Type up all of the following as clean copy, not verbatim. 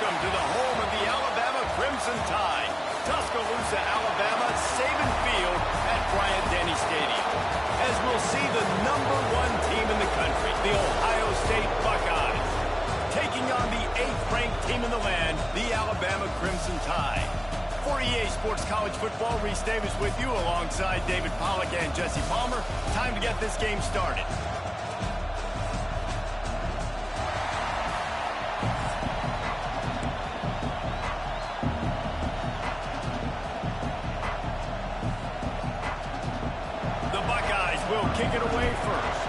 Welcome to the home of the Alabama Crimson Tide. Tuscaloosa, Alabama, Saban Field at Bryant-Denny Stadium. As we'll see the #1 team in the country, the Ohio State Buckeyes, taking on the 8th-ranked team in the land, the Alabama Crimson Tide. For EA Sports College Football, Reese Davis with you alongside David Pollack and Jesse Palmer. Time to get this game started. The Buckeyes will kick it away first.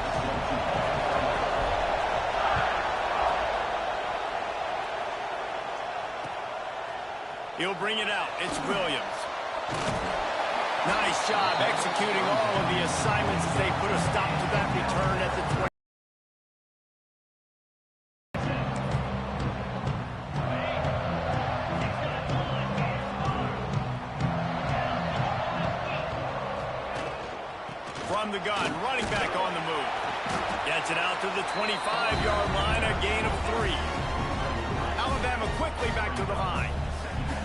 He'll bring it out. It's Williams. Nice job executing all of the assignments as they put a stop to that return at the 20. From the gun, running back on the move. Gets it out to the 25-yard line, a gain of 3. Alabama quickly back to the line.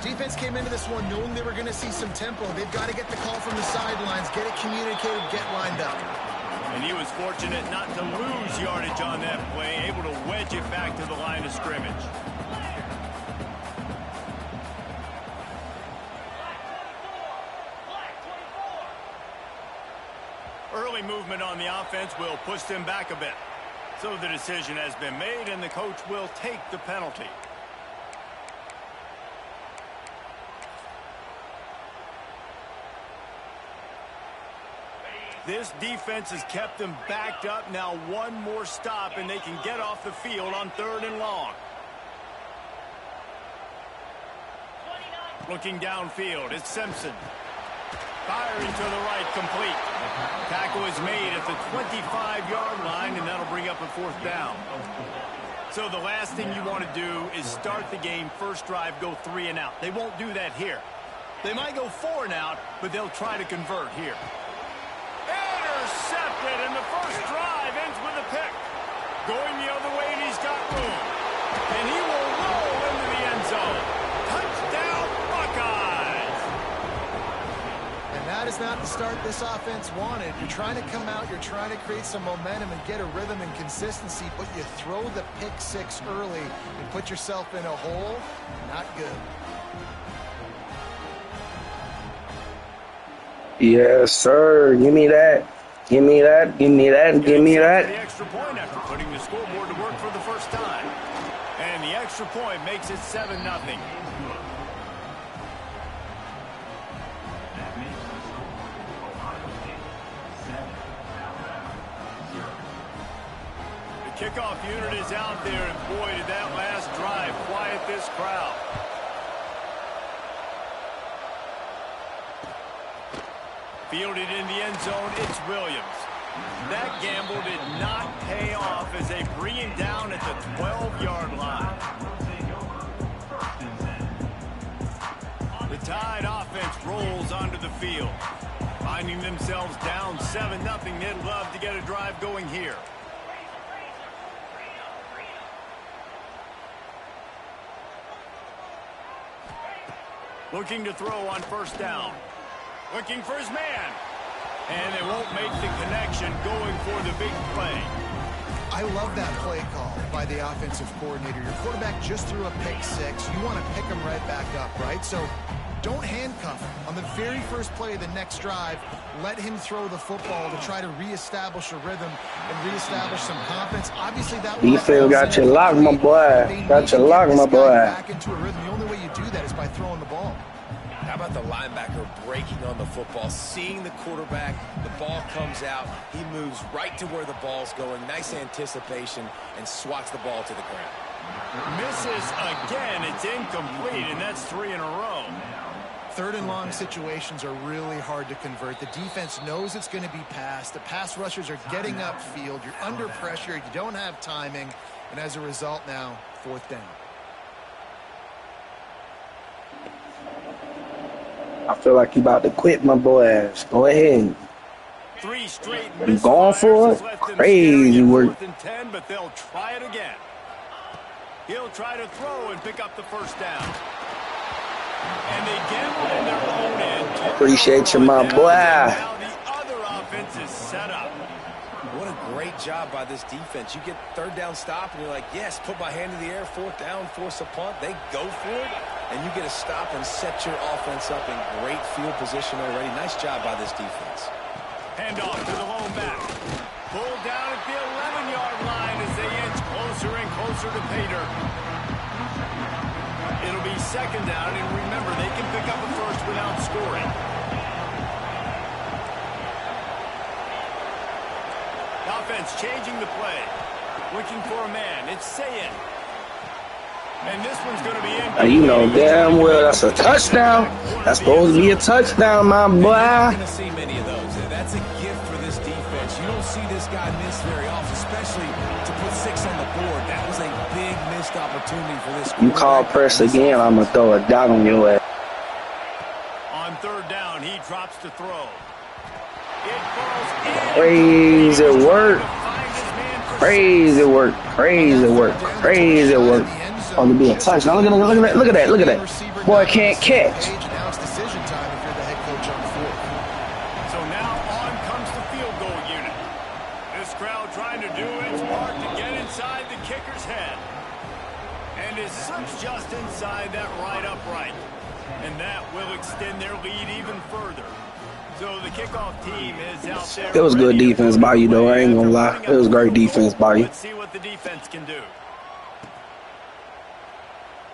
Defense came into this one knowing they were going to see some tempo. They've got to get the call from the sidelines, get it communicated, get lined up. And he was fortunate not to lose yardage on that play, able to wedge it back to the line of scrimmage. Early movement on the offense will push them back a bit. So the decision has been made, and the coach will take the penalty. This defense has kept them backed up. Now one more stop, and they can get off the field on 3rd and long. Looking downfield, it's Simpson. Firing to the right, complete. Tackle is made at the 25-yard line, and that'll bring up a 4th down. So the last thing you want to do is start the game, first drive, go 3 and out. They won't do that here. They might go 4 and out, but they'll try to convert here. Intercepted, and the first drive ends with a pick. Going the other way, and he's got room. And he will roll into the end zone. Touchdown, Buckeyes! And that is not the start this offense wanted. You're trying to come out, you're trying to create some momentum and get a rhythm and consistency, but you throw the pick 6 early and put yourself in a hole. Not good. Yes, sir. Give me that. Give me that. Give me that. Give me that. The extra point after putting the scoreboard to work for the first time. And the extra point makes it 7-0. The kickoff unit is out there, and boy, did that last drive quiet this crowd. Fielded in the end zone, it's Williams. That gamble did not pay off as they bring him down at the 12-yard line. The Tide offense rolls onto the field. Finding themselves down 7-0, they'd love to get a drive going here. Looking to throw on first down. Looking for his man. And they won't make the connection, going for the big play. I love that play call by the offensive coordinator. Your quarterback just threw a pick 6. You want to pick him right back up, right? So don't handcuff him. On the very first play of the next drive, let him throw the football to try to reestablish a rhythm and reestablish some confidence. Obviously, that defense got you locked, my boy. Got you locked, my boy. Back into a rhythm. The only way you do that is by throwing the ball. How about the linebacker breaking on the football, seeing the quarterback, the ball comes out, he moves right to where the ball's going, nice anticipation, and swats the ball to the ground. Misses again, it's incomplete, and that's 3 in a row. 3rd and long situations are really hard to convert. The defense knows it's going to be passed. The pass rushers are getting upfield. You're under pressure. You don't have timing. And as a result now, 4th down. I feel like you about to quit, my boys. Go ahead. 3 straight You going for it? Crazy work. 4th and 10, but they'll try it again. He'll try to throw and pick up the first down. And they gambled in their own end. Appreciate you, my boy. Now the other offense is set up. What a great job by this defense. You get third down stop, and you're like, yes, put my hand in the air, fourth down, force a punt. They go for it, and you get a stop and set your offense up in great field position already. Nice job by this defense. Hand off to the lone back. Pulled down at the 11-yard line as they inch closer and closer to pay dirt. It'll be second down, and remember, they can pick up a first without scoring. Offense changing the play. Looking for a man. It's Sayin. And this one's going to be in. You know damn well that's a touchdown. That's supposed to be a touchdown, my boy. You're not going to see many of those. That's a gift for this defense. You don't see this guy miss very often, especially to put 6 on the board. That was a big missed opportunity for this. You call press again, I'm going to throw it down on your ass. On third down, he drops to throw. It falls in. Crazy work. Crazy work. Crazy work. Crazy work. Oh, to be a touchdown. Look at that. Look at that. Look at that. Boy can't catch. Now it's decision time if you're the head coach on fourth. So now on comes the field goal unit. This crowd trying to do its part to get inside the kicker's head. And it slips just inside that right upright. And that will extend their lead even further. So the kickoff team is out there. It was good defense by you, though. I ain't gonna lie. It was great defense by you. Let's see what the defense can do.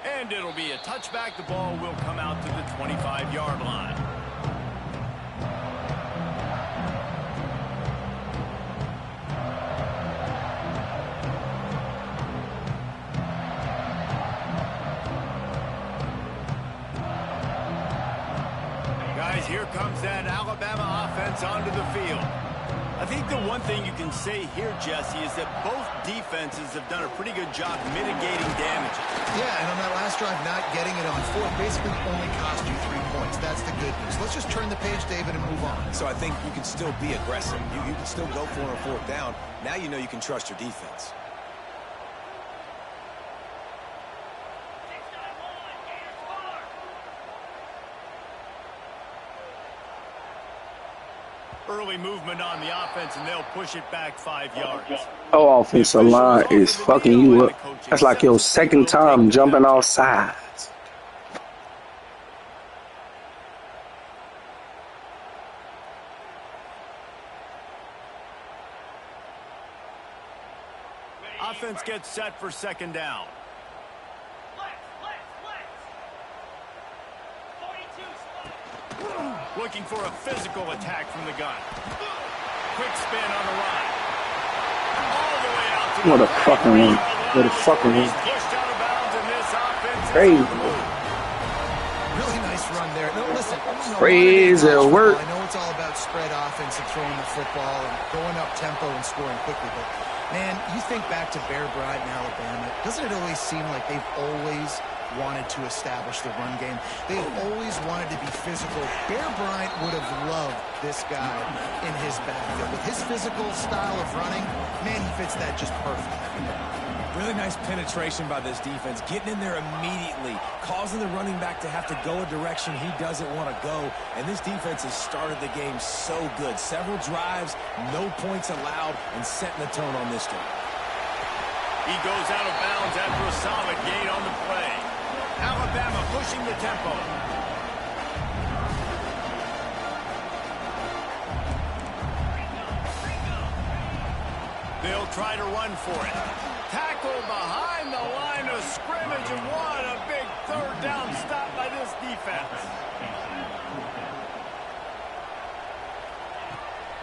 And it'll be a touchback. The ball will come out to the 25-yard line. Guys, here comes that Alabama offense onto the field. I think the one thing you can say here, Jesse, is that both defenses have done a pretty good job mitigating damage. Yeah, and on that last drive, not getting it on fourth basically only cost you 3 points. That's the good news. Let's just turn the page, David, and move on. So I think you can still be aggressive. You can still go for it on fourth down. Now you know you can trust your defense. Early movement on the offense, and they'll push it back 5 yards. Oh, offensive line is fucking you up. That's like your second time jumping off sides. Offense gets set for second down. Looking for a physical attack from the gun. Quick spin on the run. All the way out to What a fucking one. What a fucking one. pushed out of bounds, and this offense Crazy. Really nice run there. No, listen. Crazy work. I know it's all about spread offense and throwing the football and going up tempo and scoring quickly, but man, you think back to Bear Bryant in Alabama, doesn't it always seem like they've always wanted to establish the run game? They've always wanted to be physical. Bear Bryant would have loved this guy in his backfield. With his physical style of running, man, he fits that just perfect. Really nice penetration by this defense, getting in there immediately, causing the running back to have to go a direction he doesn't want to go. And this defense has started the game so good. Several drives, no points allowed, and setting the tone on this drive. He goes out of bounds after a solid gain on the play. Alabama pushing the tempo. They'll try to run for it. Tackle behind the line of scrimmage, and what a big third down stop by this defense.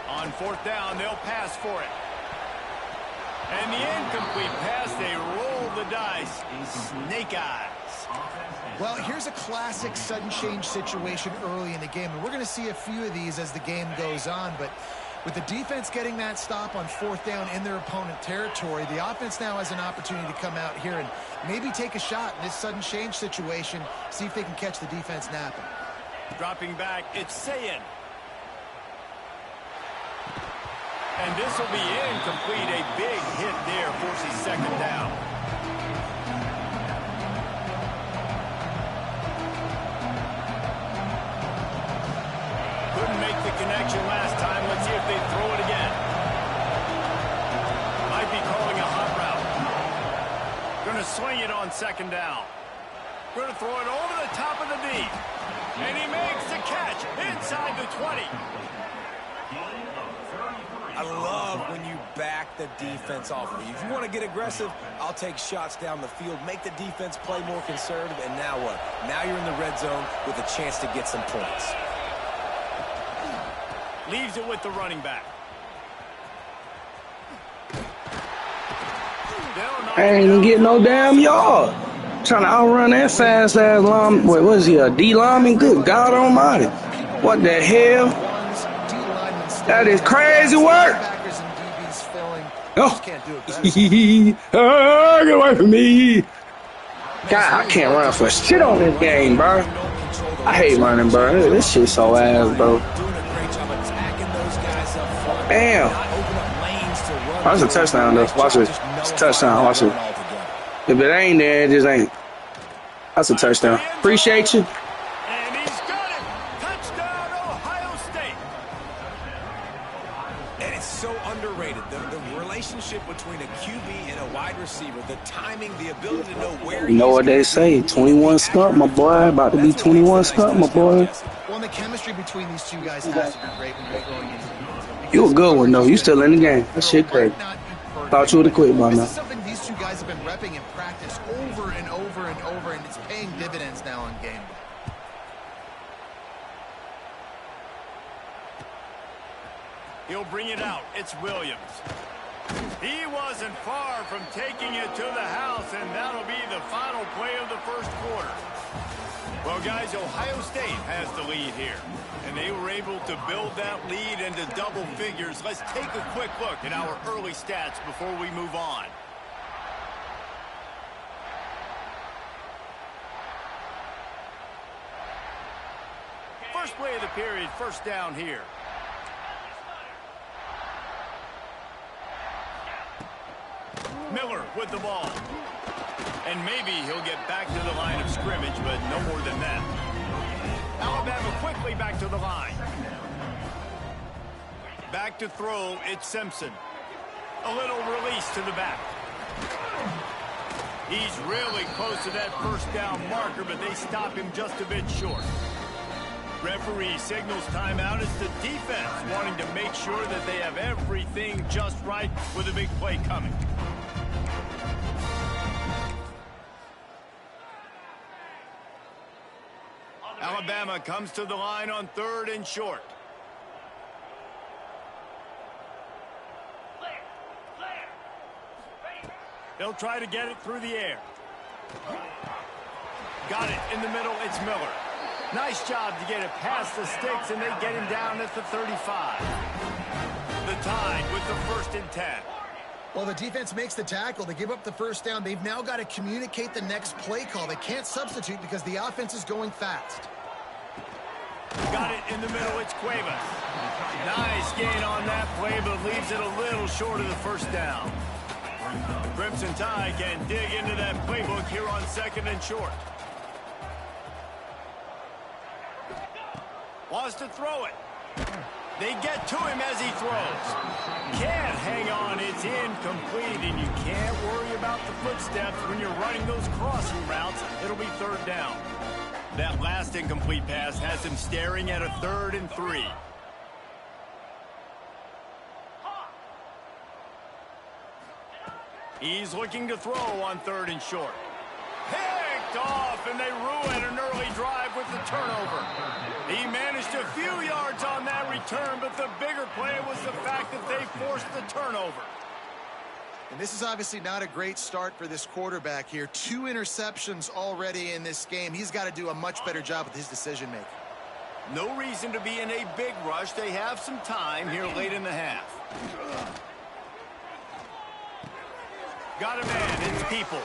On fourth down, they'll pass for it. And the incomplete pass, they roll the dice. Snake eyes. Well, here's a classic sudden change situation early in the game, and we're going to see a few of these as the game goes on, but with the defense getting that stop on fourth down in their opponent territory, the offense now has an opportunity to come out here and maybe take a shot in this sudden change situation, see if they can catch the defense napping. Dropping back, it's Sayin. And this will be incomplete. A big hit there forces second down. connection last time. Let's see if they throw it again. Might be calling a hot route. Going to swing it on second down. Going to throw it over the top of the knee. And he makes the catch inside the 20. I love when you back the defense off of you. If you want to get aggressive, I'll take shots down the field, make the defense play more conservative, and now what? Now you're in the red zone with a chance to get some points. Leaves it with the running back. I ain't even getting no damn yard. Trying to outrun that fast-ass lineman. Wait, what is he, a D lineman? Good God almighty. What the hell? That is crazy work. Oh. Get away from me. God, I can't run for shit on this game, bro. I hate running, bro. This shit so ass, bro. Damn. That's a touchdown, though. Watch it. It's a touchdown. Watch it. If it ain't there, it just ain't. That's a touchdown. Appreciate you. And he's got it. Touchdown, Ohio State. And it's so underrated. The relationship between a QB and a wide receiver, the timing, the ability to know where you know what they say, 21 stunt, my boy. About to be 21 stunt, my boy. Well, the chemistry between these two guys has to be great when you're going into the You a good one, though. You still in the game. That shit crazy. Thought you would have quit by now. This is something these two guys have been repping in practice over and over and over, and it's paying dividends now on game day. He'll bring it out. It's Williams. He wasn't far from taking it to the house, and that'll be the final play of the first quarter. Well, guys, Ohio State has the lead here, and they were able to build that lead into double figures. Let's take a quick look at our early stats before we move on. First play of the period, first down here. Miller with the ball. And maybe he'll get back to the line of scrimmage, but no more than that. Alabama quickly back to the line. Back to throw, it's Simpson. A little release to the back. He's really close to that first down marker, but they stop him just a bit short. Referee signals timeout. It's the defense wanting to make sure that they have everything just right with a big play coming. Alabama comes to the line on 3rd and short. They'll try to get it through the air. Got it in the middle. It's Miller. Nice job to get it past the sticks, and they get him down at the 35. The Tide with the 1st and 10. Well, the defense makes the tackle. They give up the first down. They've now got to communicate the next play call. They can't substitute because the offense is going fast. Got it in the middle. It's Cuevas. Nice gain on that play, but leaves it a little short of the first down. The Crimson Tide can dig into that playbook here on 2nd and short. Wants to throw it. They get to him as he throws. Can't hang on. It's incomplete, and you can't worry about the footsteps when you're running those crossing routes. It'll be 3rd down. That last incomplete pass has him staring at a 3rd and 3. He's looking to throw on 3rd and short. Picked off, and they ruin an early drive with the turnover. He managed a few yards on that return, but the bigger play was the fact that they forced the turnover. And this is obviously not a great start for this quarterback here. 2 interceptions already in this game. He's got to do a much better job with his decision-making. No reason to be in a big rush. They have some time here late in the half. Got a man. It's Peoples.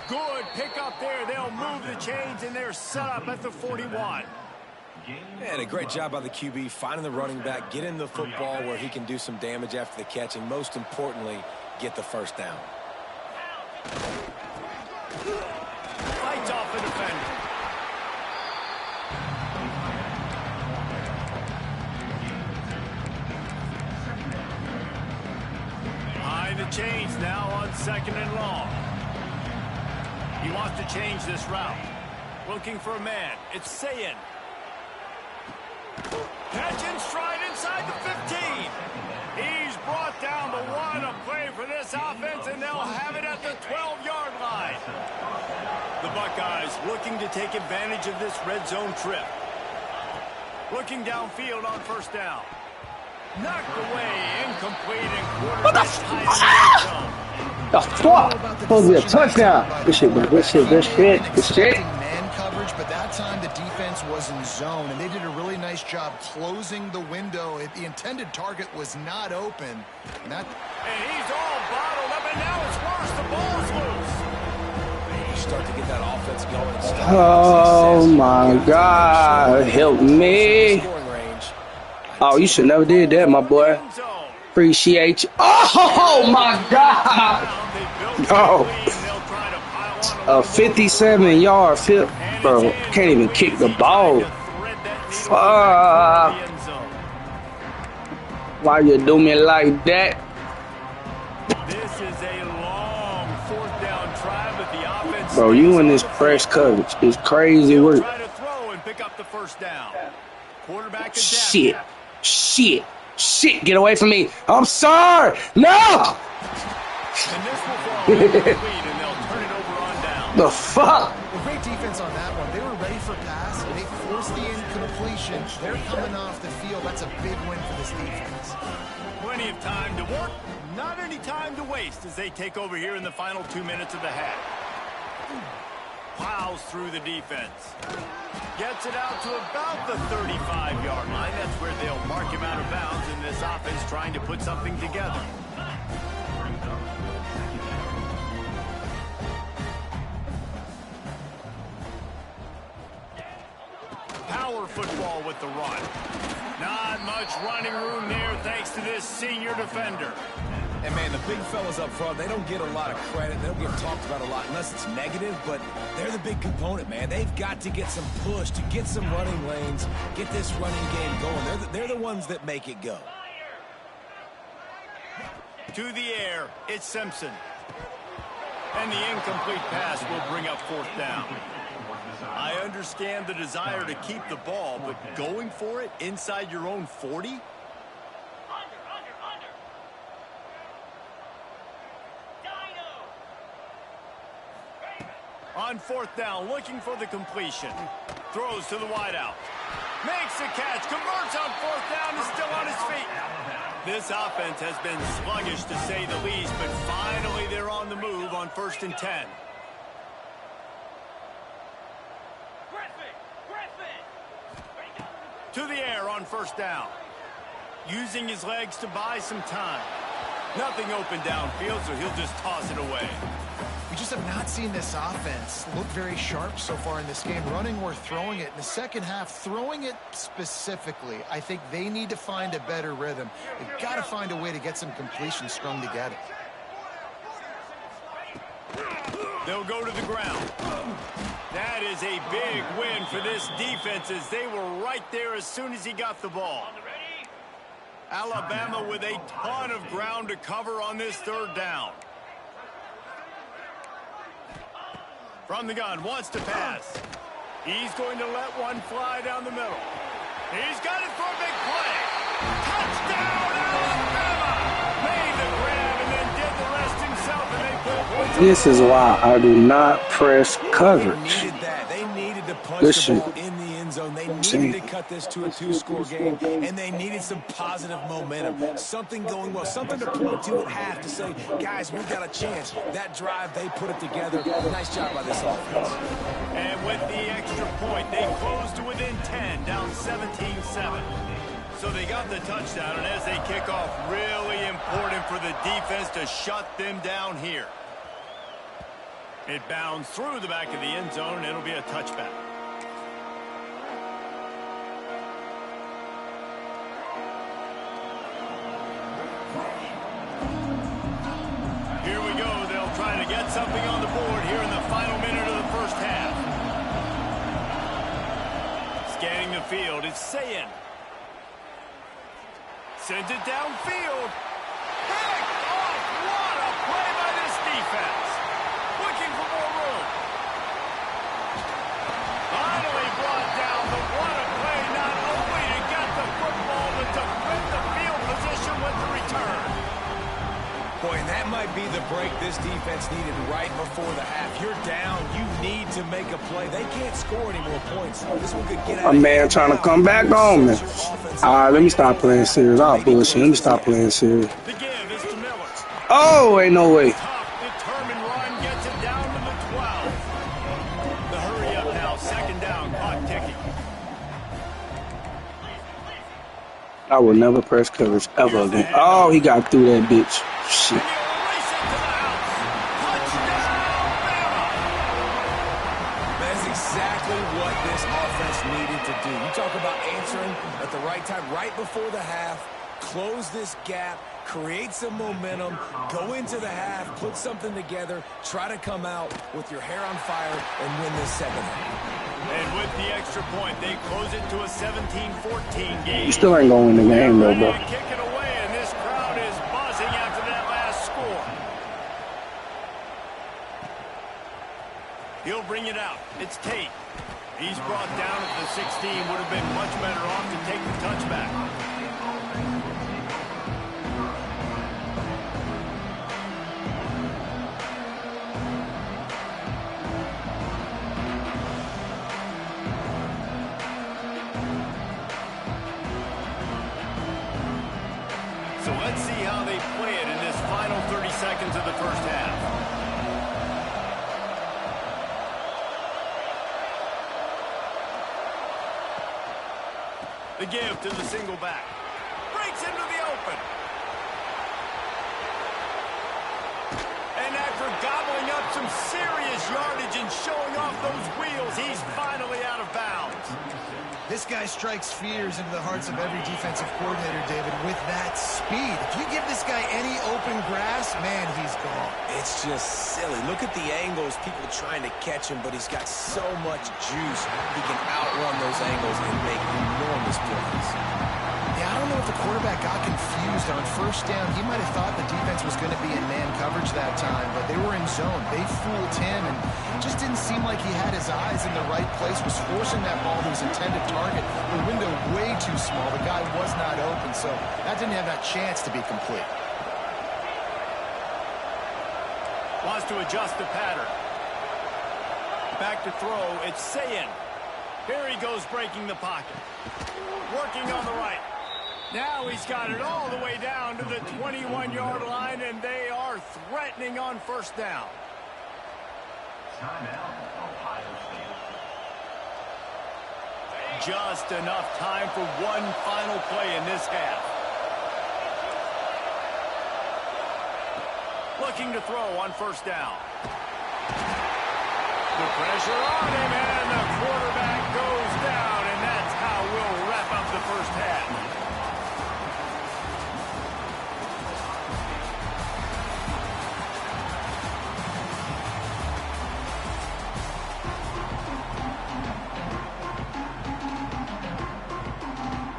Good pick up there. They'll move the chains, and they're set up at the 41. And a great job by the QB, finding the running back, getting the football where he can do some damage after the catch, and most importantly, get the first down. Fights off the defender. change now on 2nd and long. He wants to change this route. Looking for a man. It's Sayin. Catch and stride inside the 15. He's brought down the one. A play for this offense, and they'll have it at the 12-yard line. The Buckeyes looking to take advantage of this red zone trip. Looking downfield on 1st down. Knocked away, incomplete, and quarterback tied in the red zone. The fuck? Supposed to be a touchdown. Good shit, bro. Good shit, good shit, good shit. Man coverage, but that time the defense was in zone, and they did a really nice job closing the window. The intended target was not open. And he's all bottled up, and now it's worse. The ball's loose. You start to get that offense going. Oh my God, help me. Oh, you should never did that, my boy. Appreciate you. Oh my God. Oh. A 57-yard field. Bro, can't even kick the ball. Fuck. Why you do me like that? This is a long 4th down try, but the offense. Bro, you in this press coverage is crazy work. Try to throw and pick up the 1st down. Quarterback shit. Shit. Shit. Get away from me. I'm sorry. No. And this will fall incomplete, and they'll turn it over on down. The fuck? Well, great defense on that one. They were ready for pass, and they forced the incompletion. They're coming off the field. That's a big win for this defense. Plenty of time to work. Not any time to waste as they take over here in the final 2 minutes of the half. Plows through the defense. Gets it out to about the 35-yard line. That's where they'll mark him out of bounds in this offense trying to put something together. Power football with the run. Not much running room there thanks to this senior defender. And, man, the big fellas up front, they don't get a lot of credit. They don't get talked about a lot unless it's negative, but they're the big component, man. They've got to get some push, to get some running lanes, get this running game going. They're the ones that make it go. To the air, it's Simpson. And the incomplete pass will bring up 4th down. I understand the desire to keep the ball, but going for it inside your own 40? On 4th down, looking for the completion. Throws to the wideout. Makes the catch, converts on 4th down, is still on his feet. This offense has been sluggish to say the least, but finally they're on the move on 1st and 10. To the air on 1st down. Using his legs to buy some time. Nothing open downfield, so he'll just toss it away. We just have not seen this offense look very sharp so far in this game, running or throwing it. In the second half, throwing it specifically, I think they need to find a better rhythm. They've got to find a way to get some completion strung together. They'll go to the ground. That is a big win for this defense as they were right there as soon as he got the ball. Alabama with a ton of ground to cover on this 3rd down. From the gun, wants to pass. He's going to let one fly down the middle. He's got it for a big play. Touchdown, Alabama! Made the grab and then did the rest himself, and they pulled. This is why I do not press coverage. They needed that. They needed to punch the ball in the end zone. They needed to cut this to a 2-score game, and they needed some positive momentum. Something going well, something to point to at half to say, guys, we've got a chance. That drive, they put it together. Nice job by this offense. And with the extra point, they closed to within 10, down 17-7. So they got the touchdown, and as they kick off, really important for the defense to shut them down here. It bounds through the back of the end zone, and it'll be a touchback. Here we go. They'll try to get something on the board here in the final minute of the 1st half. Scanning the field, it's Sayin. Sends it downfield. Picked off. What a That might be the break this defense needed right before the half. You're down. You need to make a play. They can't score any more points. This one could get out A of man hand trying to now. come back on me. All right, let me stop playing serious. I'll bullshit. Let me stop playing serious. The give is to Miller. Oh, ain't no way. Tough, determined run gets it down to the 12. The hurry up now. Second down. Clock ticking. I will never press coverage ever again. Oh, he got through that bitch. Shit. And he'll race it to the house. Touchdown, Bama! That's exactly what this offense needed to do. You talk about answering at the right time, right before the half, close this gap, create some momentum, go into the half, put something together, try to come out with your hair on fire and win this second half. And with the extra point, they close it to a 17-14 game. You still ain't gonna win the game, though, bro. Kick it away, and this crowd is buzzing after that last score. He'll bring it out. It's Tate. He's brought down at the 16. Would have been much better off to take the touchback. So let's see how they play it in this final 30 seconds of the first half. The give to the single back. Breaks into the open. And after gobbling up some serious yardage and showing off those wheels, he's finally out of bounds. This guy strikes fears into the hearts of every defensive coordinator, David, with that speed. If you give this guy any open grass, man, he's gone. It's just silly. Look at the angles, people trying to catch him, but he's got so much juice. He can outrun those angles and make enormous plays. Yeah, I don't know if the quarterback got confused on first down. He might have thought the defense was going to be in man coverage that time, but they were in zone. They fooled him, and it just didn't seem like he had his eyes in the right place, was forcing that ball to his intended target. The window way too small. The guy was not open, so that didn't have that chance to be complete. Wants to adjust the pattern. Back to throw. It's Sayin. Here he goes breaking the pocket. Working on the right. Now he's got it all the way down to the 21-yard line, and they are threatening on first down. Just enough time for one final play in this half. Looking to throw on first down. The pressure on him, and the quarterback goes down, and that's how we'll wrap up the first half.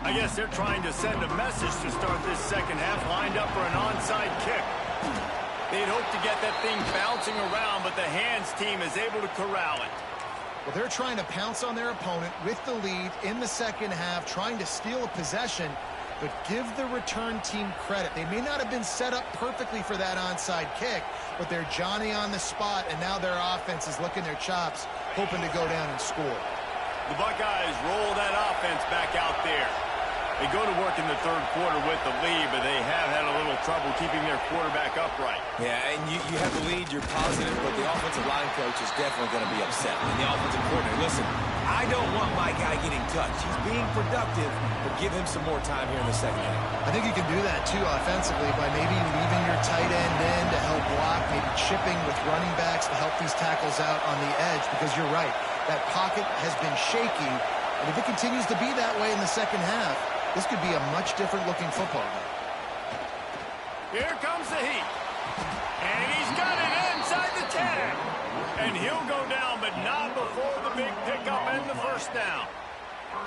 I guess they're trying to send a message to start this second half, lined up for an onside kick. They'd hope to get that thing bouncing around, but the hands team is able to corral it. Well, they're trying to pounce on their opponent with the lead in the second half, trying to steal a possession, but give the return team credit. They may not have been set up perfectly for that onside kick, but they're Johnny on the spot, and now their offense is licking their chops, hoping to go down and score. The Buckeyes roll that offense back out there. They go to work in the third quarter with the lead, but they have had a little trouble keeping their quarterback upright. Yeah, and you have the lead, you're positive, but the offensive line coach is definitely going to be upset. And the offensive coordinator, listen, I don't want my guy getting touched. He's being productive, but give him some more time here in the second half. I think you can do that, too, offensively, by maybe leaving your tight end in to help block, maybe chipping with running backs to help these tackles out on the edge, because you're right. That pocket has been shaky, and if it continues to be that way in the second half, this could be a much different-looking football game. Here comes the heat. And he's got it inside the 10. And he'll go down, but not before the big pickup and the first down.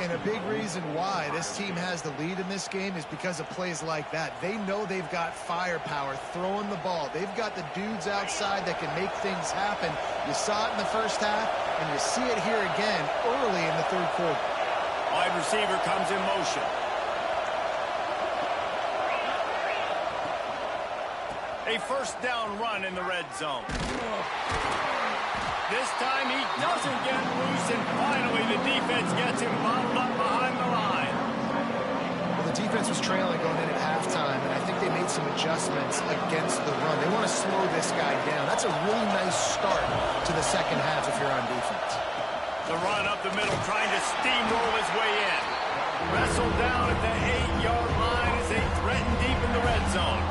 And a big reason why this team has the lead in this game is because of plays like that. They know they've got firepower throwing the ball. They've got the dudes outside that can make things happen. You saw it in the first half, and you see it here again early in the third quarter. Wide receiver comes in motion. A first down run in the red zone. This time he doesn't get loose, and finally the defense gets him bottled up behind the line. Well, the defense was trailing going in at halftime, and I think they made some adjustments against the run. They want to slow this guy down. That's a really nice start to the second half if you're on defense. The run up the middle, trying to steamroll his way in. Wrestled down at the 8-yard line as they threaten deep in the red zone.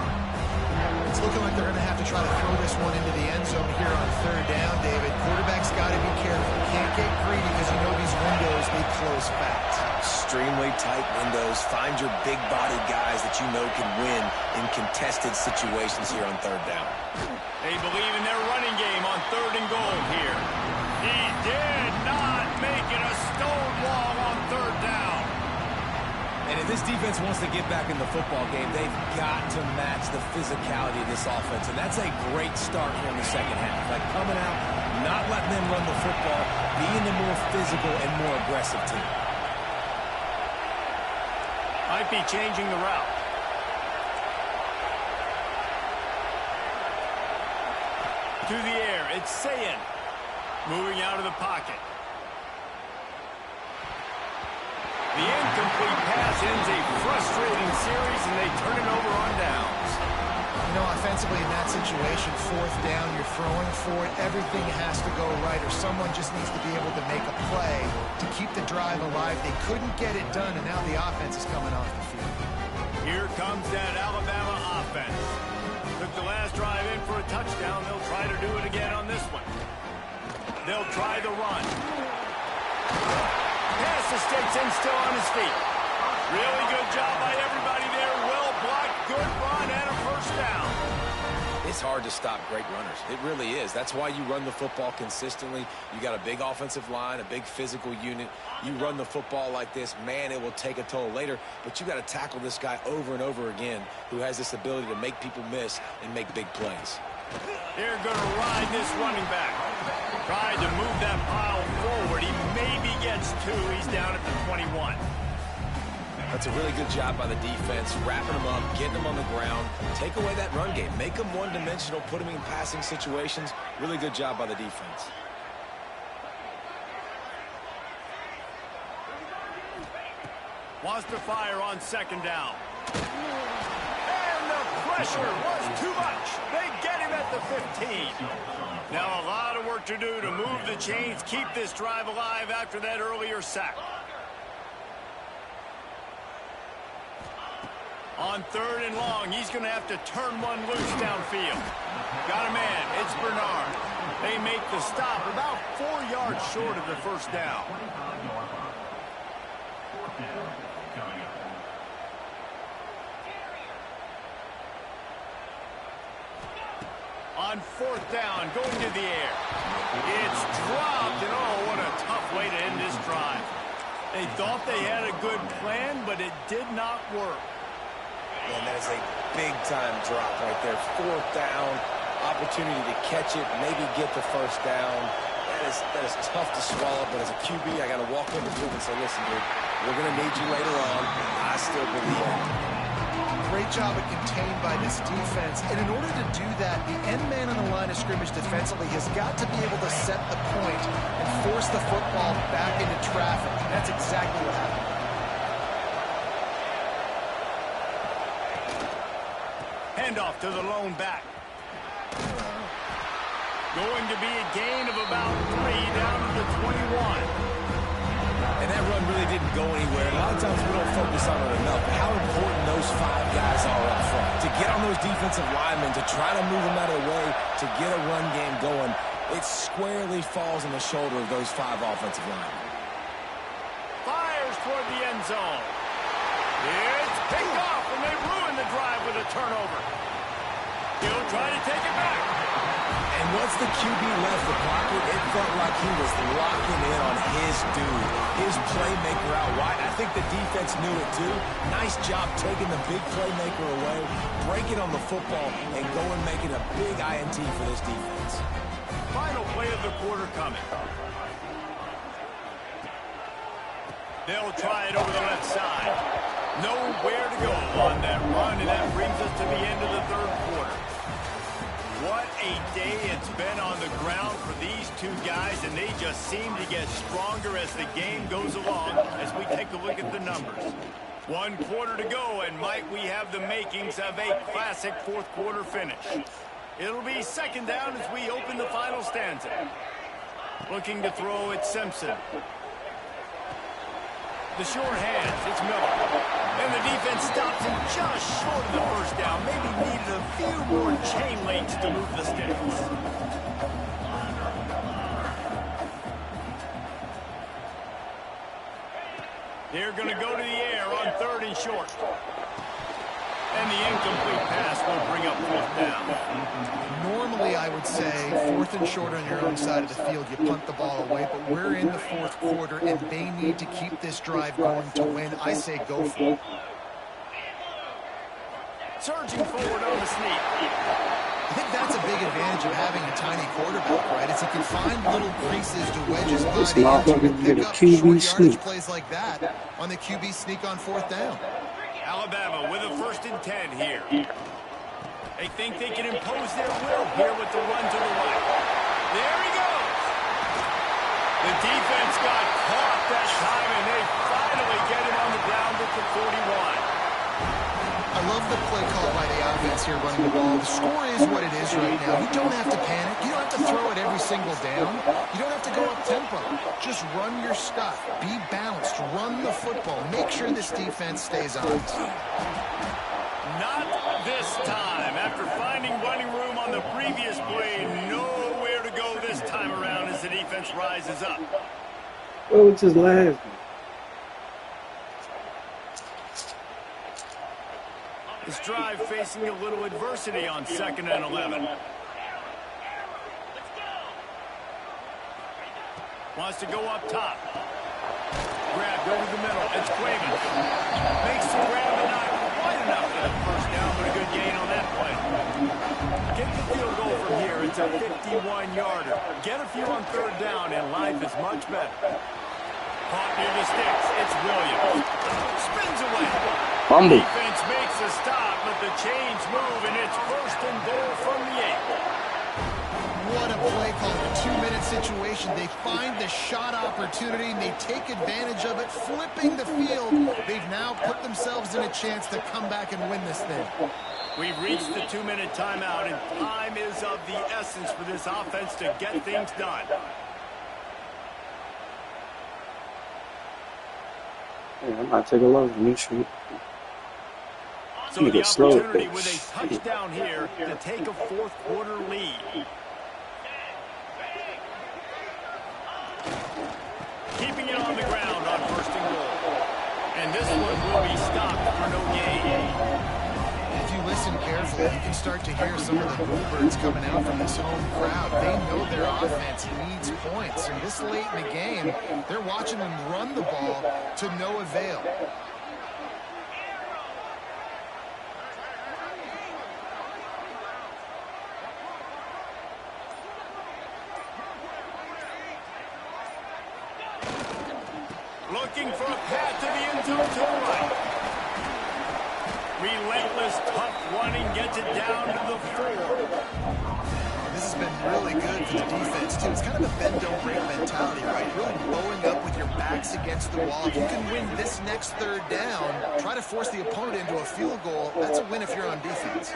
It's looking like they're going to have to try to throw this one into the end zone here on third down, David. Quarterback's got to be careful. Can't get greedy because you know these windows, they close fast. Extremely tight windows. Find your big-bodied guys that you know can win in contested situations here on third down. They believe in their running game on third and goal here. He did not make it a stone wall on third down. And if this defense wants to get back in the football game, they've got to match the physicality of this offense. And that's a great start here in the second half. Like coming out, not letting them run the football, being the more physical and more aggressive team. Might be changing the route. To the air, it's Sayin. Moving out of the pocket. The incomplete pass ends a frustrating series, and they turn it over on downs. You know, offensively in that situation, fourth down, you're throwing for it. Everything has to go right, or someone just needs to be able to make a play to keep the drive alive. They couldn't get it done, and now the offense is coming off the field. Here comes that Alabama offense. Took the last drive in for a touchdown. They'll try to do it again on this one. They'll try the run. Pass escapes him still on his feet. Really good job by everybody there. Well blocked, good run, and a first down. It's hard to stop great runners. It really is. That's why you run the football consistently. You got a big offensive line, a big physical unit. You run the football like this, man, it will take a toll later. But you got to tackle this guy over and over again who has this ability to make people miss and make big plays. They're going to ride this running back. Tried to move that pile forward. He maybe gets two. He's down at the 21. That's a really good job by the defense, wrapping them up, getting them on the ground. Take away that run game. Make them one-dimensional, put them in passing situations. Really good job by the defense. Wants to fire on second down. And the pressure was too much. They get him at the 15. Now a lot of work to do to move the chains, keep this drive alive after that earlier sack. On third and long, he's going to have to turn one loose downfield. Got a man. It's Bernard. They make the stop about 4 yards short of the first down. On fourth down, going to the air. It's dropped, and oh, what a tough way to end this drive. They thought they had a good plan, but it did not work. Man, that is a big-time drop right there. Fourth down, opportunity to catch it, maybe get the first down. That is tough to swallow, but as a QB, I got to walk in the field and say, listen, dude, we're going to need you later on. I still believe it. Great job of contained by this defense. And in order to do that, the end man on the line of scrimmage defensively has got to be able to set the point and force the football back into traffic. And that's exactly what happened. Handoff to the lone back. Going to be a gain of about 3 down to the 21. And that run really didn't go anywhere. A lot of times we don't focus on it enough. How important those 5 guys are up front. To get on those defensive linemen, to try to move them out of the way, to get a run game going, it squarely falls on the shoulder of those 5 offensive linemen. Fires toward the end zone. It's picked off, and they ruin the drive with a turnover. He'll try to take it back. And once the QB left the pocket, it felt like he was locking in on his dude, his playmaker out wide. I think the defense knew it too. Nice job taking the big playmaker away, breaking on the football, and going making a big INT for this defense. Final play of the quarter coming. They'll try it over the left side. Nowhere to go on that run, and that brings us to the end of the third quarter. a day it's been on the ground for these two guys, and they just seem to get stronger as the game goes along as we take a look at the numbers. 1 quarter to go, and might we have the makings of a classic fourth quarter finish. It'll be second down as we open the final stanza. Looking to throw it, Simpson. The short hands, it's Miller. And the defense stops him just short of the first down. Maybe needed a few more chain links to move the sticks. They're going to go to the air on 3rd and short. And the incomplete pass will bring up 4th down. Normally, I would say 4th and short on your own side of the field, you punt the ball away, but we're in the 4th quarter, and they need to keep this drive going to win. I say go for it. Surging forward on the sneak. I think that's a big advantage of having a tiny quarterback, right? Is he can find little creases to wedge his body into and pick up short yardage plays like that on the QB sneak on 4th down. Alabama with a 1st and 10 here. They think they can impose their will here with the run to the right. There he goes. The defense got caught that time, and they finally get him on the ground at the 41. I love the play call by the offense here running the ball. The score is what it is right now. You don't have to panic. You don't have to throw it every single down. You don't have to go up tempo. Just run your stuff. Be balanced. Run the football. Make sure this defense stays honest. Not this time. After finding running room on the previous play, nowhere to go this time around as the defense rises up. What was his last? This drive facing a little adversity on 2nd and 11. Wants to go up top. Grabbed over the middle. It's Quaven. Makes the grab, but not quite enough for the first down, but a good gain on that play. Get the field goal from here. It's a 51-yarder. Get a few on 3rd down, and life is much better. Caught near the sticks. It's Williams. Spins away. Fumble. Defense makes a stop, but the chains move, and it's 1st and goal from the 8. What a play call. A 2-minute situation. They find the shot opportunity, and they take advantage of it, flipping the field. They've now put themselves in a chance to come back and win this thing. We've reached the 2-minute timeout, and time is of the essence for this offense to get things done. Yeah, I'm about to take a look. Make sure. So the opportunity with a touchdown here to take a 4th quarter lead. Keeping it on the ground on 1st and goal. And this one will be stopped for no gain. If you listen carefully, you can start to hear some of the bluebirds coming out from this home crowd. They know their offense needs points. And this late in the game, they're watching them run the ball to no avail. Looking for a path to the end zone to the right. Relentless, tough running gets it down to the 4. This has been really good for the defense, too. It's kind of a bend-don't-break mentality, right? Really blowing up with your backs against the wall. If you can win this next 3rd down, try to force the opponent into a field goal, that's a win if you're on defense.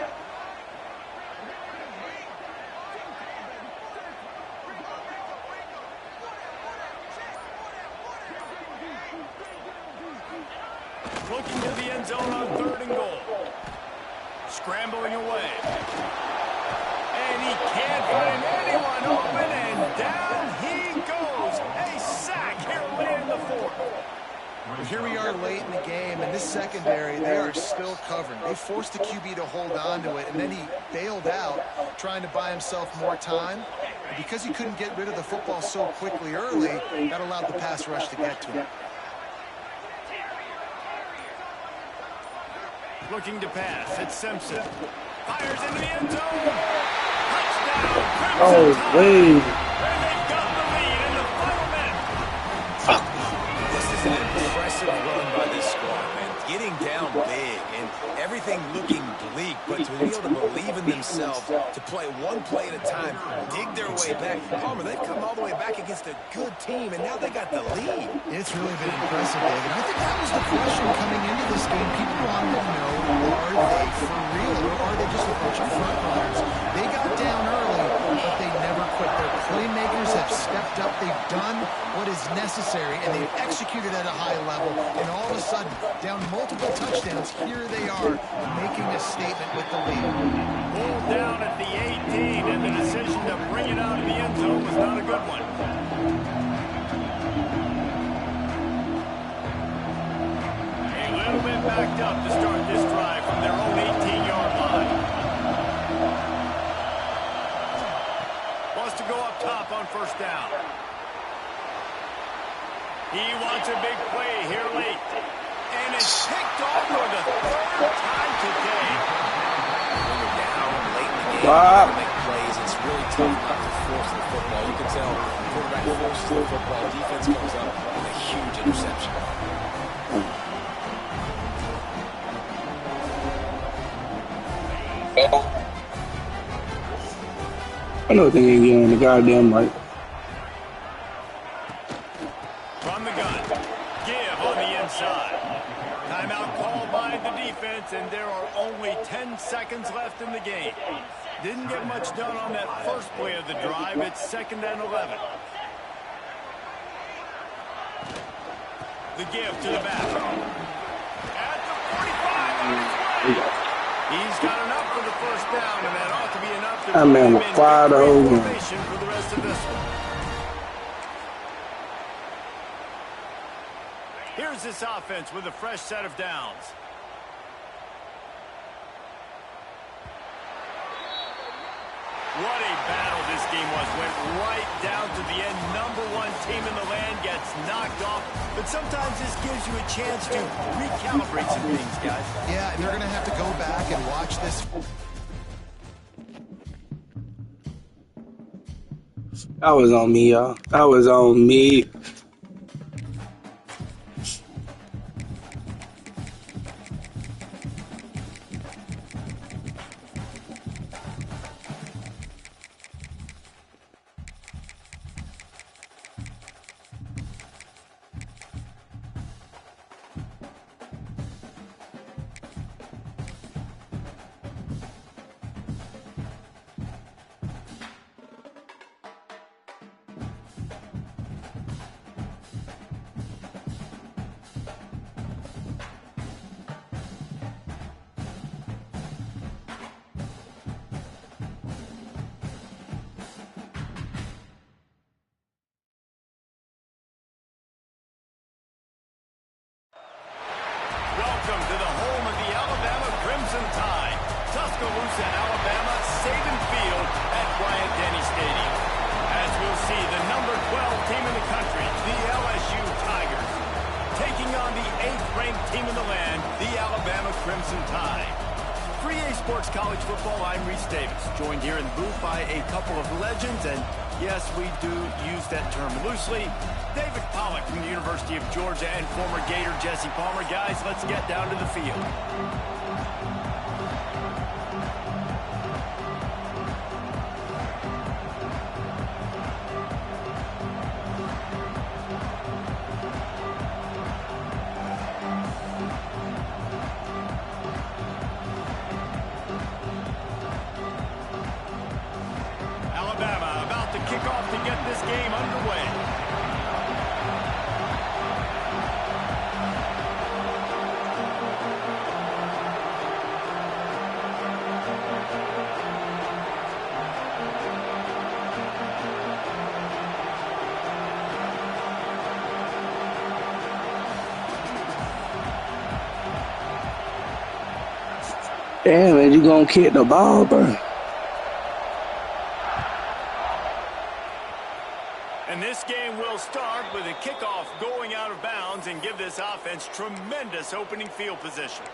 Looking to the end zone on 3rd and goal. Scrambling away. And he can't find anyone open, and down he goes. A sack here late in the 4th. Here we are late in the game, and this secondary, they are still covering. They forced the QB to hold on to it, and then he bailed out, trying to buy himself more time. And because he couldn't get rid of the football so quickly early, that allowed the pass rush to get to him. Looking to pass. It's Simpson. Fires into the end zone. Touchdown. Oh, wait. And they've got the lead in the final minute. This is an impressive run by this squad, man. Getting down big, and everything everything looking bleak, but to be able to believe in themselves, to play one play at a time, dig their way back. Palmer, they've come all the way back against a good team, and now they got the lead. It's really been impressive, David. I think that was the question coming into this game. People wanted to know, are they for real, or are they just a bunch of front runners? They got down early, but they never quit. Their playmakers have stepped up. They've done what is necessary, and they've executed at a high level. And all of a sudden, down multiple touchdowns, here they are making a statement with the lead. Pulled down at the 18, and the decision to bring it out of the end zone was not a good one. A little bit backed up to start this drive from their own 18-yard line. Wants to go up top on first down. He wants a big play here late. And it's picked off for the third time today. When you're down late in the game, Wow. to make plays, it's really tough not to force the football. You can tell the quarterback forces the football. Defense comes up with a huge interception. I know they ain't getting the goddamn right. From the gun. Give on the inside. Timeout called by the defense, and there are only 10 seconds left in the game. Didn't get much done on that first play of the drive. It's 2nd and 11. The give to the back. At the 45 on his way. He's got enough for the first down, and that ought to be enough to That man put him in fired great over. formation for the rest of this one. Here's this offense with a fresh set of downs. What a battle this game was. Went right down to the end. #1 team in the land gets knocked off. But sometimes this gives you a chance to recalibrate some things, guys. Yeah, and they're going to have to go back and watch this. That was on me, y'all. That was on me. Welcome to the home of the Alabama Crimson Tide. Tuscaloosa, Alabama, Saban Field at Bryant-Denny Stadium. As we'll see, the #12 team in the country, the LSU Tigers, taking on the 8th-ranked team in the land, the Alabama Crimson Tide. 3A Sports College Football, I'm Reese Davis, joined here in the booth by a couple of legends, and yes, we do use that term loosely. David Pollack from the University of Georgia and former Gator Jesse Palmer. Guys, let's get down to the field. Alabama about to kick off to get this game underway. Damn, man, you gonna kick the ball, bro? And this game will start with a kickoff going out of bounds and give this offense tremendous opening field position.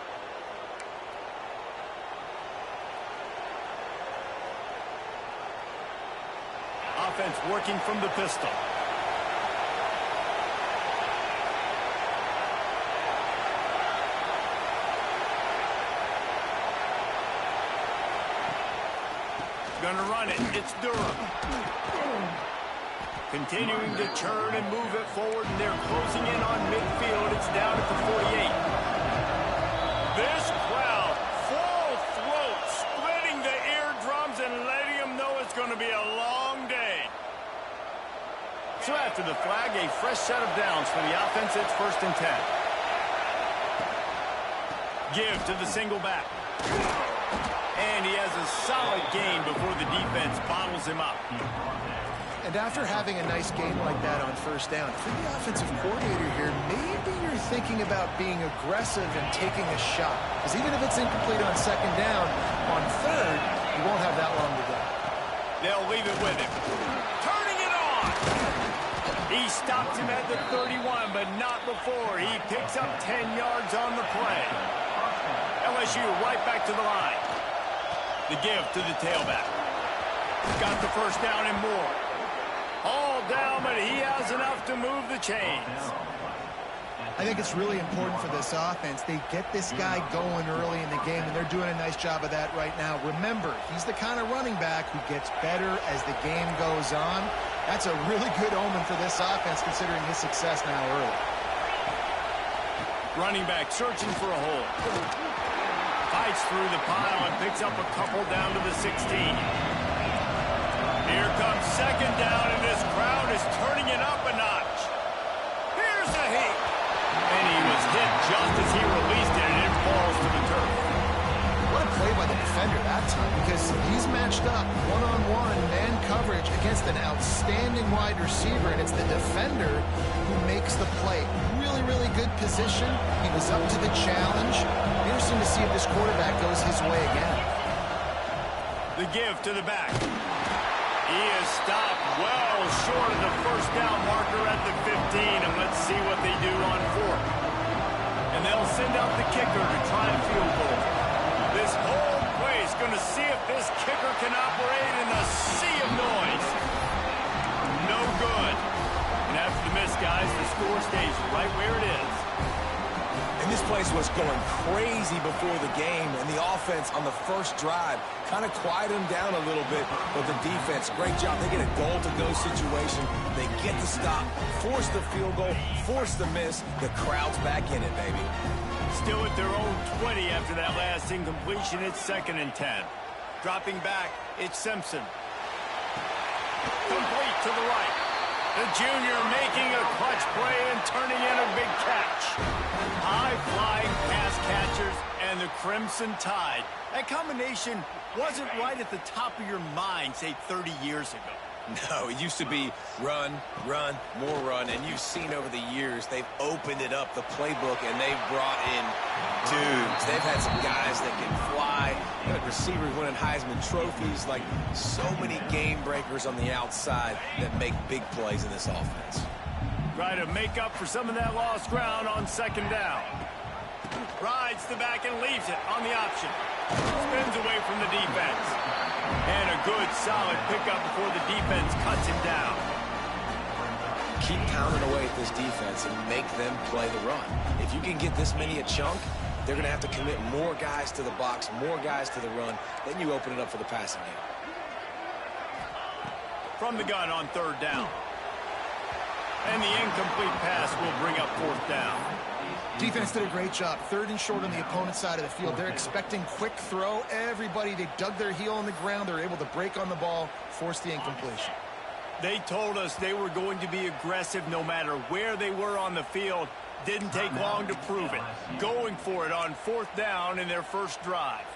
Offense working from the pistol. Gonna run it. It's Durham. Continuing to churn and move it forward, and they're closing in on midfield. It's down at the 48. This crowd, full throat, splitting the eardrums and letting them know it's going to be a long day. So after the flag, a fresh set of downs for the offense. It's 1st and 10. Give to the single back. And he has a solid gain before the defense bottles him up. And after having a nice game like that on 1st down, for the offensive coordinator here, maybe you're thinking about being aggressive and taking a shot. Because even if it's incomplete on 2nd down, on 3rd, you won't have that long to go. They'll leave it with him. Turning it on! He stops him at the 31, but not before. He picks up 10 yards on the play. LSU right back to the line. The give to the tailback. Got the 1st down and more. All down, but he has enough to move the chains. I think it's really important for this offense. They get this guy going early in the game, and they're doing a nice job of that right now. Remember, he's the kind of running back who gets better as the game goes on. That's a really good omen for this offense, considering his success now early. Running back searching for a hole. Fights through the pile and picks up a couple down to the 16. Here comes 2nd down, and this crowd is turning it up a notch. Here's a hit. And he was hit just as he released it, and it falls to the turf. What a play by the defender that time, because he's matched up one-on-one man coverage against an outstanding wide receiver, and it's the defender who makes the play. Really, really good position. He was up to the challenge. Interesting to see if this quarterback goes his way again. The give to the back. He is stopped well short of the 1st down marker at the 15, and let's see what they do on 4th. And they'll send out the kicker to try a field goal. This whole place going to see if this kicker can operate in a sea of noise. No good. And after the miss, guys, the score stays right where it is. And this place was going crazy before the game, and the offense on the 1st drive kind of quieted them down a little bit, but the defense, great job. They get a goal-to-go situation. They get the stop, force the field goal, force the miss. The crowd's back in it, baby. Still at their own 20 after that last incompletion. It's 2nd and 10. Dropping back, it's Simpson. Complete to the right. The junior making a clutch play and turning in a big catch. High-flying pass catchers and the Crimson Tide. That combination wasn't right at the top of your mind, say, 30 years ago. No, it used to be run, run, more run, and you've seen over the years they've opened it up, the playbook, and they've brought in dudes. They've had some guys that can fly, they've had receivers winning Heisman trophies, like so many game breakers on the outside that make big plays in this offense. Try to make up for some of that lost ground on 2nd down. Rides the back and leaves it on the option. Spins away from the defense. And a good, solid pickup before the defense cuts him down. Keep pounding away at this defense and make them play the run. If you can get this many a chunk, they're going to have to commit more guys to the box, more guys to the run. Then you open it up for the passing game. From the gun on 3rd down. And the incomplete pass will bring up 4th down. Defense did a great job. 3rd and short on the opponent's side of the field. They're expecting quick throw. Everybody, they dug their heel on the ground. They're able to break on the ball, force the incompletion. They told us they were going to be aggressive no matter where they were on the field. Didn't take long to prove it. Going for it on 4th down in their 1st drive.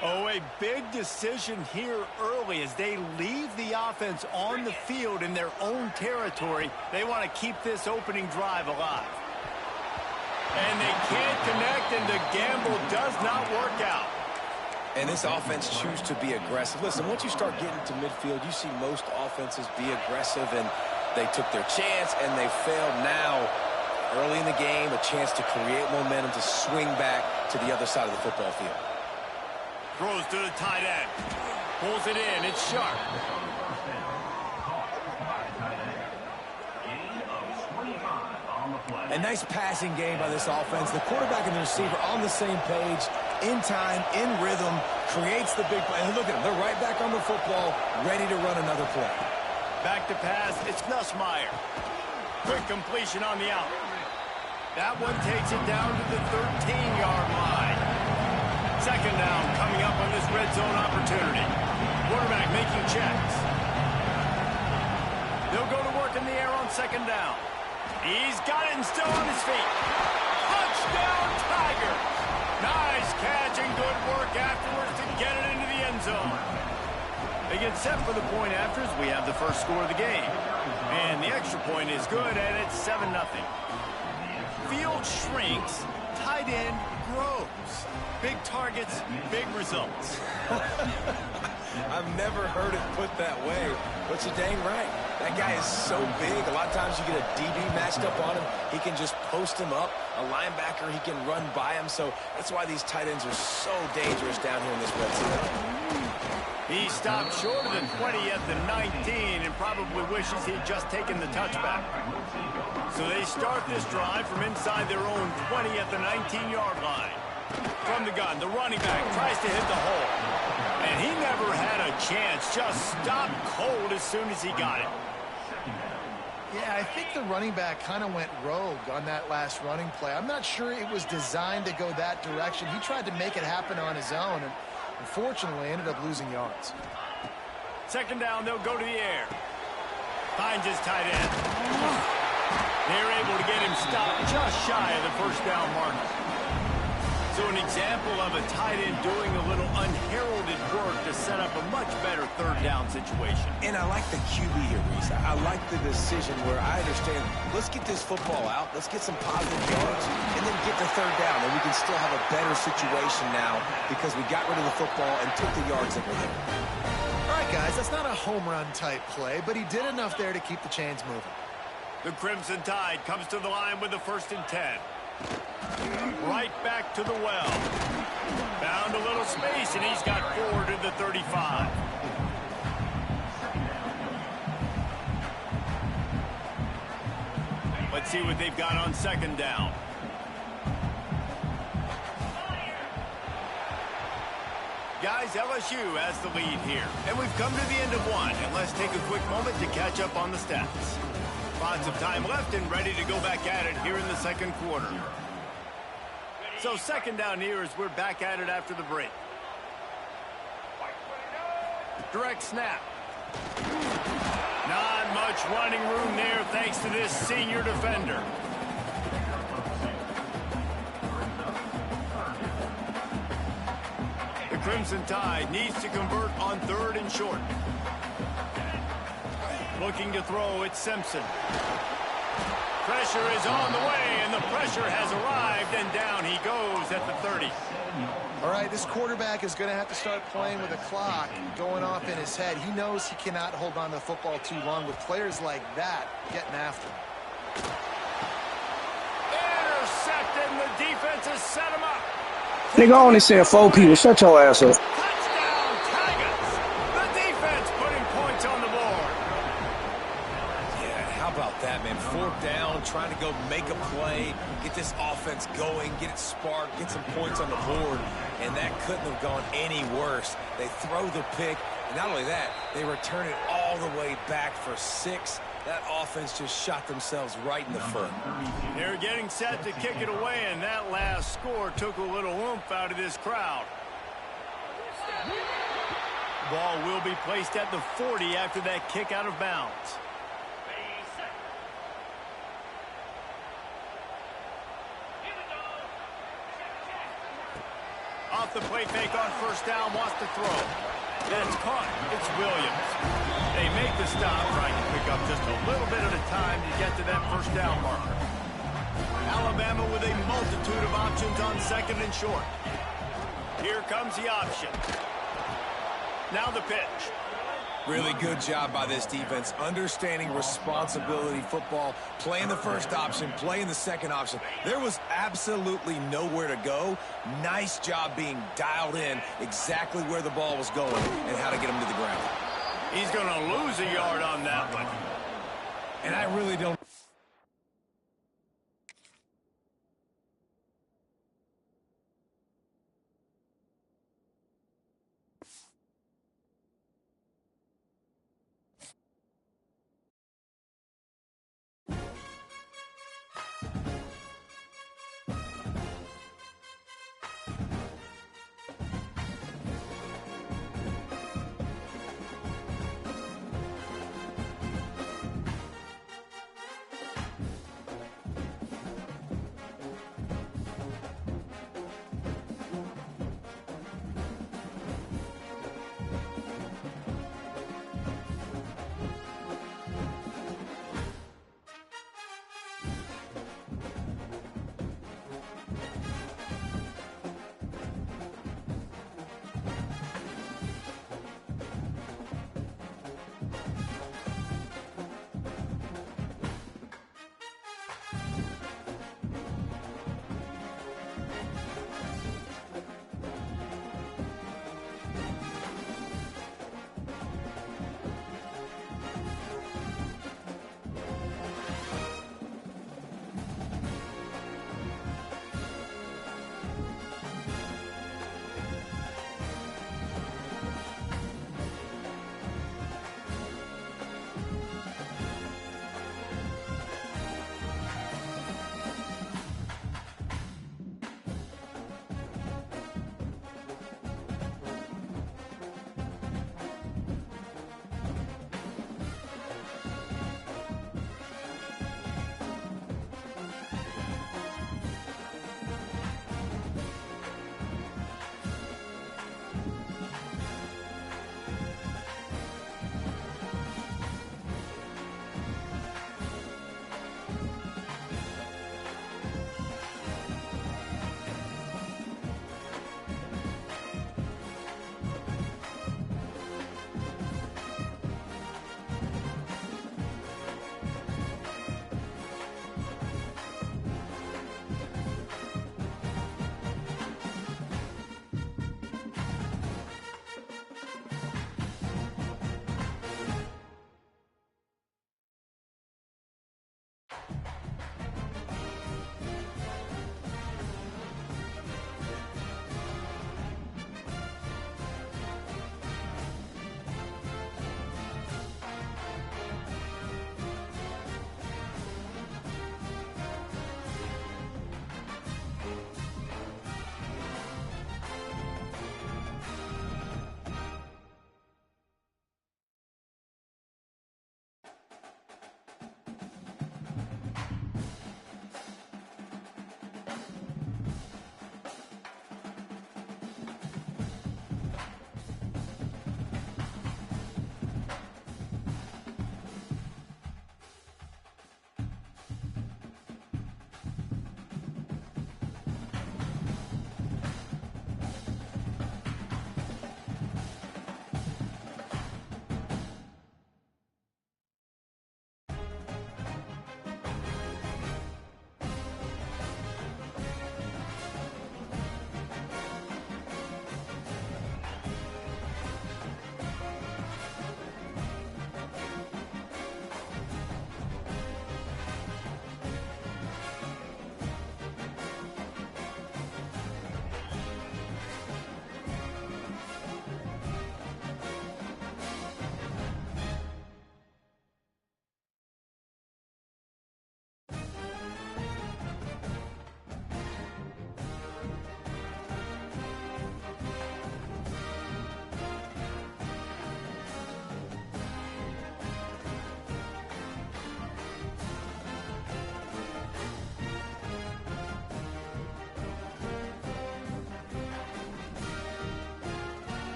Oh, a big decision here early as they leave the offense on the field in their own territory. They want to keep this opening drive alive. And they can't connect, and the gamble does not work out. And this offense chooses to be aggressive. Listen, once you start getting to midfield, you see most offenses be aggressive, and they took their chance, and they failed. Now, early in the game, a chance to create momentum to swing back to the other side of the football field. Throws to the tight end. Pulls it in. It's Sharp. A nice passing game by this offense. The quarterback and the receiver on the same page. in time, in rhythm, creates the big play. And look at them. They're right back on the football, ready to run another play. Back to pass. It's Nussmeier. Quick completion on the out. That one takes it down to the 13-yard line. Second down coming up on this red zone opportunity. Quarterback making checks. They'll go to work in the air on second down. He's got it and still on his feet. Touchdown, Tiger. Nice catch and good work afterwards to get it into the end zone. They get set for the point afters. We have the first score of the game. And the extra point is good, and it's 7-0. Field shrinks, tight end grows. Big targets, big results. I've never heard it put that way, but you're dang right. That guy is so big. A lot of times you get a DB matched up on him. He can just post him up. A linebacker, he can run by him. So that's why these tight ends are so dangerous down here in this red zone. He stopped short of the 20 at the 19 and probably wishes he'd just taken the touchback. So they start this drive from inside their own 20 at the 19-yard line. From the gun, the running back tries to hit the hole. And he never had a chance, just stopped cold as soon as he got it. Yeah, I think the running back kind of went rogue on that last running play. I'm not sure it was designed to go that direction. He tried to make it happen on his own, and unfortunately ended up losing yards. Second down, they'll go to the air. Finds his tight end. They're able to get him stopped just shy of the first down marker. So an example of a tight end doing a little unheralded work to set up a much better third down situation. And I like the QB here, Reese. I like the decision where I understand, let's get this football out, let's get some positive yards, and then get the third down, and we can still have a better situation now because we got rid of the football and took the yards that were there. All right, guys, that's not a home run type play, but he did enough there to keep the chains moving. The Crimson Tide comes to the line with the 1st and 10. Right back to the well. Found a little space, and he's got 4 to the 35. Let's see what they've got on second down. Guys, LSU has the lead here. And we've come to the end of one. And let's take a quick moment to catch up on the stats. Lots of time left and ready to go back at it here in the second quarter. So second down here as we're back at it after the break. Direct snap. Not much running room there thanks to this senior defender. The Crimson Tide needs to convert on 3rd and short. Looking to throw, it's Simpson. Pressure is on the way, and the pressure has arrived, and down he goes at the 30. All right, this quarterback is going to have to start playing with a clock going off in his head. He knows he cannot hold on to the football too long with players like that getting after him. Intercepted, and the defense has set him up. Nigga only said 4 people. Shut your ass up. Touchdown, Tigers. The defense putting points on the board. Yeah, how about that, man? 4th down, trying to go make a play, get this offense going, get it sparked, get some points on the board, and that couldn't have gone any worse. They throw the pick, and not only that, they return it all the way back for 6. That offense just shot themselves right in the foot. They're getting set to kick it away, and that last score took a little oomph out of this crowd. Ball will be placed at the 40 after that kick out of bounds. Off the play fake on 1st down, wants to throw. That's caught. It's Williams. They make the stop, trying to pick up just a little bit at a time to get to that 1st down marker. Alabama with a multitude of options on 2nd and short. Here comes the option. Now the pitch. Really good job by this defense, understanding responsibility football, playing the first option, playing the second option. There was absolutely nowhere to go. Nice job being dialed in exactly where the ball was going and how to get him to the ground. He's going to lose a yard on that one. And I really don't